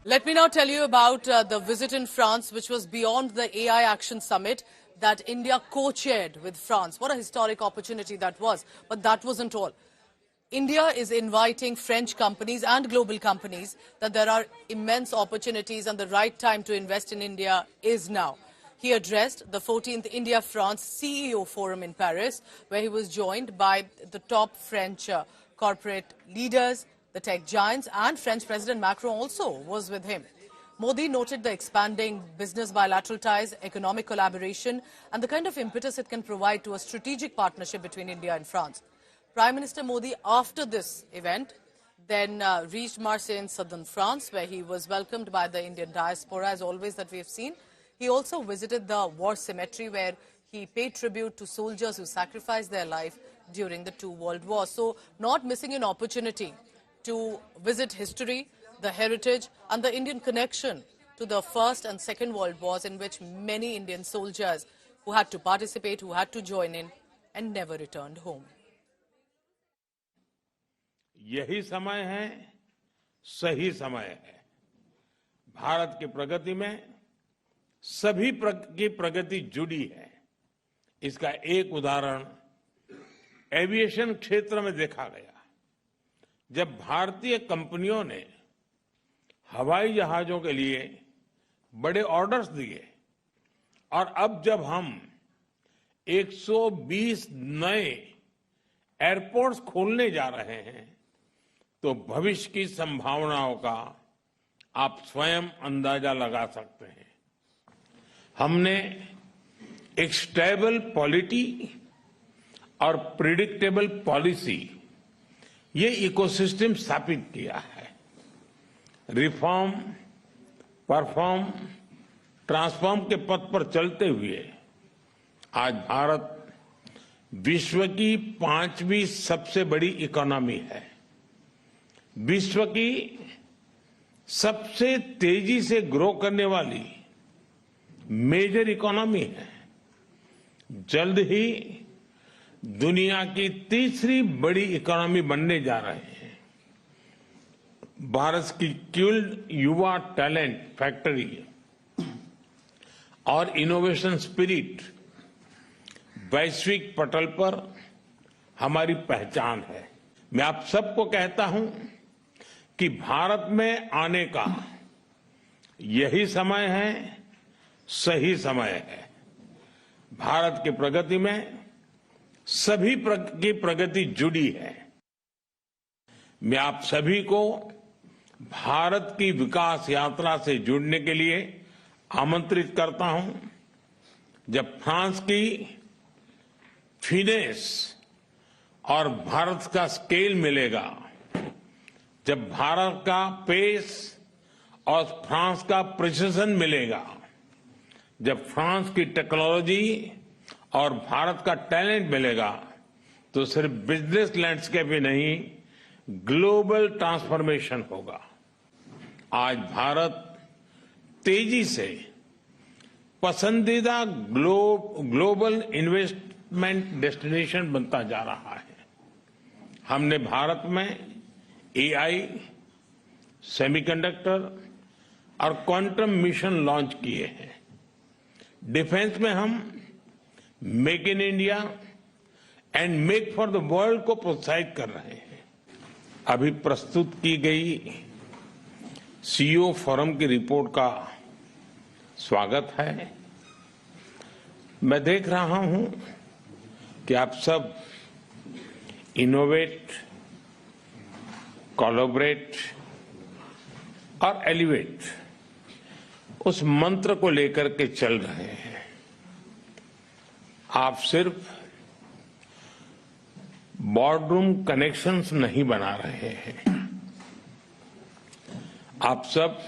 Let me now tell you about the visit in France, which was beyond the AI Action Summit that India co-chaired with France. What a historic opportunity that was. But that wasn't all. India is inviting French companies and global companies that there are immense opportunities and the right time to invest in India is now. He addressed the 14th India-France CEO Forum in Paris, where he was joined by the top French corporate leaders, the tech giants, and French President Macron also was with him. Modi noted the expanding business bilateral ties, economic collaboration, and the kind of impetus it can provide to a strategic partnership between India and France. Prime Minister Modi, after this event, then reached Marseille in southern France, where he was welcomed by the Indian diaspora, as always, that we have seen. He also visited the war cemetery, where he paid tribute to soldiers who sacrificed their life during the two world wars. So, not missing an opportunity to visit history, the heritage, and the Indian connection to the First and Second World Wars, in which many Indian soldiers who had to participate, who had to join in, and never returned home. यही समय है, सही समय है। भारत की प्रगति में सभी की प्रगति जुड़ी है। इसका एक उदाहरण एविएशन क्षेत्र में देखा गया, जब भारतीय कंपनियों ने हवाई जहाजों के लिए बड़े ऑर्डर्स दिए और अब जब हम 120 नए एयरपोर्ट्स खोलने जा रहे हैं, तो भविष्य की संभावनाओं का आप स्वयं अंदाजा लगा सकते हैं। हमने एक स्टेबल पॉलिटी और प्रिडिक्टेबल पॉलिसी, ये इकोसिस्टम स्थापित किया है। रिफॉर्म, परफॉर्म, ट्रांसफॉर्म के पथ पर चलते हुए आज भारत विश्व की 5वीं सबसे बड़ी इकोनॉमी है, विश्व की सबसे तेजी से ग्रो करने वाली मेजर इकोनॉमी है, जल्द ही दुनिया की तीसरी बड़ी इकोनॉमी बनने जा रहे हैं। भारत की कुल युवा टैलेंट फैक्ट्री और इनोवेशन स्पिरिट वैश्विक पटल पर हमारी पहचान है। मैं आप सबको कहता हूं कि भारत में आने का यही समय है, सही समय है। भारत की प्रगति में सभी की प्रगति जुड़ी है। मैं आप सभी को भारत की विकास यात्रा से जुड़ने के लिए आमंत्रित करता हूं। जब फ्रांस की फिनेस और भारत का स्केल मिलेगा, जब भारत का पेस और फ्रांस का प्रिसिजन मिलेगा, जब फ्रांस की टेक्नोलॉजी और भारत का टैलेंट मिलेगा, तो सिर्फ बिजनेस लैंडस्केप ही नहीं, ग्लोबल ट्रांसफॉर्मेशन होगा। आज भारत तेजी से पसंदीदा ग्लोबल इन्वेस्टमेंट डेस्टिनेशन बनता जा रहा है। हमने भारत में एआई, सेमीकंडक्टर और क्वांटम मिशन लॉन्च किए हैं। डिफेंस में हम make in India and make for the world को प्रोत्साहित कर रहे हैं। अभी प्रस्तुत की गई सीईओ फोरम की रिपोर्ट का स्वागत है। मैं देख रहा हूं कि आप सब इनोवेट, कोलैबोरेट और एलिवेट उस मंत्र को लेकर के चल रहे हैं। आप सिर्फ बोर्डरूम कनेक्शंस नहीं बना रहे हैं, आप सब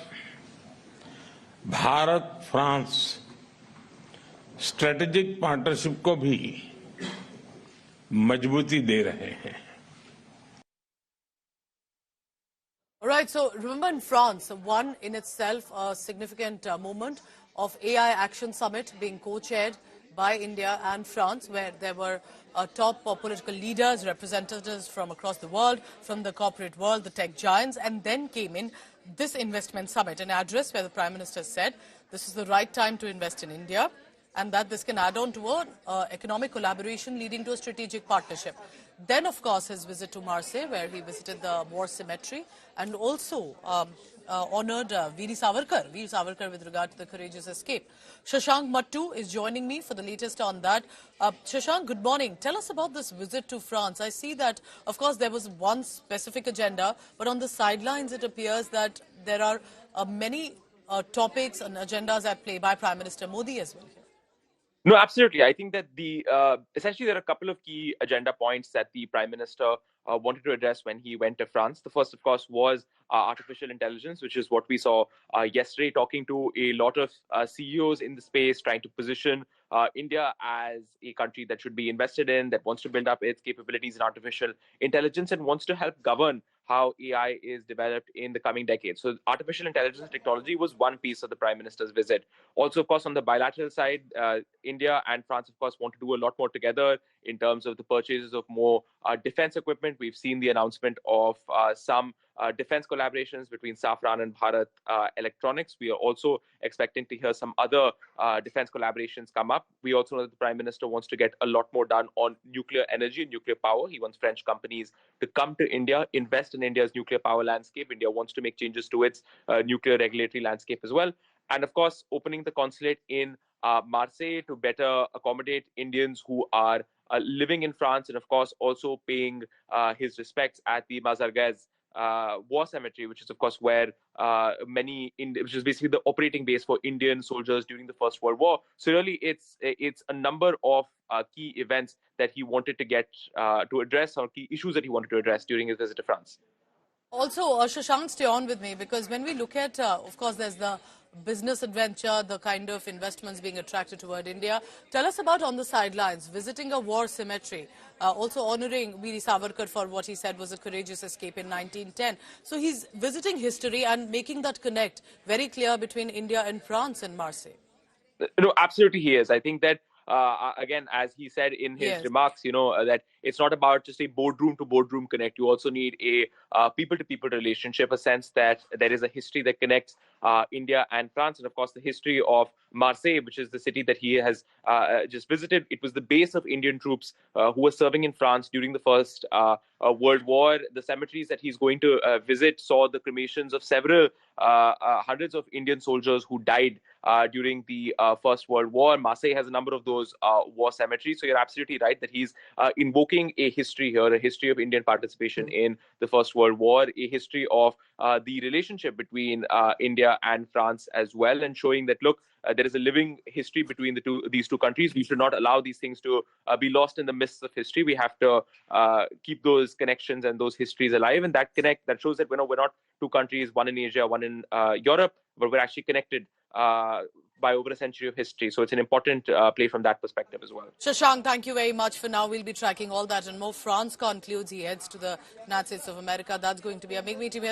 भारत फ्रांस स्ट्रेटेजिक पार्टनरशिप को भी मजबूती दे रहे हैं। All right, so remember in France, one in itself a significant moment of AI Action Summit being co-chaired by India and France, where there were top political leaders, representatives from across the world, from the corporate world, the tech giants, and then came in this investment summit, an address where the Prime Minister said this is the right time to invest in India and that this can add on to economic collaboration leading to a strategic partnership. Then, of course, his visit to Marseille, where he visited the war cemetery and also honoured Veer Savarkar with regard to the courageous escape. Shashank Mattu is joining me for the latest on that. Shashank, good morning. Tell us about this visit to France. I see that, of course, there was one specific agenda, but on the sidelines it appears that there are many topics and agendas at play by Prime Minister Modi as well. No, absolutely. I think that essentially there are a couple of key agenda points that the Prime Minister wanted to address when he went to France. The first, of course, was artificial intelligence, which is what we saw yesterday, talking to a lot of CEOs in the space, trying to position India as a country that should be invested in, that wants to build up its capabilities in artificial intelligence and wants to help govern how AI is developed in the coming decades. So artificial intelligence technology was one piece of the Prime Minister's visit. Also, of course, on the bilateral side, India and France, of course, want to do a lot more together in terms of the purchases of more defense equipment. We've seen the announcement of some defense collaborations between Safran and Bharat Electronics. We are also expecting to hear some other defense collaborations come up. We also know that the Prime Minister wants to get a lot more done on nuclear energy and nuclear power. He wants French companies to come to India, invest in India's nuclear power landscape. India wants to make changes to its nuclear regulatory landscape as well. And of course, opening the consulate in Marseille to better accommodate Indians who are living in France, and of course also paying his respects at the Mazarguez war cemetery, which is of course where which is basically the operating base for Indian soldiers during the First World War. So really, it's a number of key events that he wanted to get to address, or key issues that he wanted to address during his visit to France. Also, Shashank, stay on with me, because when we look at, of course, there's the business adventure, the kind of investments being attracted toward India. Tell us about on the sidelines, visiting a war cemetery, also honouring Veer Savarkar for what he said was a courageous escape in 1910. So he's visiting history and making that connect very clear between India and France and Marseille. No, absolutely he is. I think that again, as he said in his remarks, that it's not about just a boardroom to boardroom connect. You also need a people to people relationship, a sense that there is a history that connects India and France. And of course, the history of Marseille, which is the city that he has just visited. It was the base of Indian troops who were serving in France during the First World War. The cemeteries that he's going to visit saw the cremations of several hundreds of Indian soldiers who died during the First World War. Marseille has a number of those war cemeteries. So you're absolutely right that he's invoking a history here, a history of Indian participation in the First World War, a history of the relationship between India and France as well, and showing that, look, there is a living history between these two countries. We should not allow these things to be lost in the mists of history. We have to keep those connections and those histories alive, and that shows that we're not two countries, one in Asia, one in Europe, but we're actually connected by over a century of history. So it's an important play from that perspective as well. Shashank, thank you very much. For now, we'll be tracking all that and more. France concludes he heads to the United States of America. That's going to be a big meeting.